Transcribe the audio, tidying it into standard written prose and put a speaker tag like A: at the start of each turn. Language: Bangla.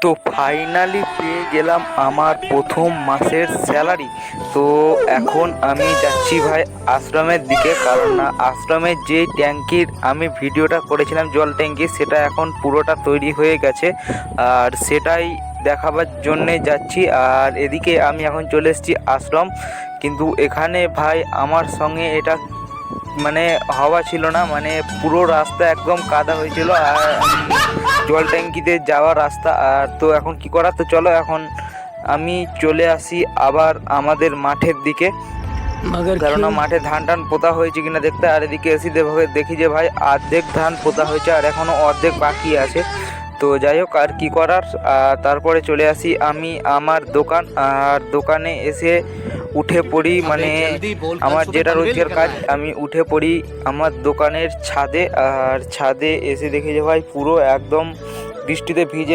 A: তো ফাইনালি পেয়ে গেলাম আমার প্রথম মাসের স্যালারি। তো এখন আমি যাচ্ছি ভাই আশ্রমের দিকে, কারণ না আশ্রমের যে ট্যাঙ্কির আমি ভিডিওটা করেছিলাম জল ট্যাঙ্কি, সেটা এখন পুরোটা তৈরি হয়ে গেছে আর সেটাই দেখাবার জন্যে যাচ্ছি। আর এদিকে আমি এখন চলে এসেছি আশ্রম, কিন্তু এখানে ভাই আমার সঙ্গে এটা মানে হওয়া ছিল না, মানে পুরো রাস্তা একদম কাদা হয়েছিল আর জল ট্যাঙ্কিতে যাওয়ার রাস্তা। আর তো এখন কি করার, তো চলো এখন আমি চলে আসি আবার আমাদের মাঠের দিকে, কেননা মাঠে ধান টান পোতা হয়েছে কিনা দেখতে। আর এদিকে এসে দেখি যে ভাই অর্ধেক ধান পোতা হয়েছে আর এখনও অর্ধেক বাকি আছে। তো যাই হোক আর কি করার, তারপরে চলে আসি আমি আমার দোকান। আর দোকানে এসে উঠে পড়ি, মানে আমার যেটা রোজের কাজ, আমি উঠে পড়ি আমার দোকানের ছাদে। আর ছাদে এসে দেখি যে ভাই পুরো একদম বৃষ্টিতে ভিজে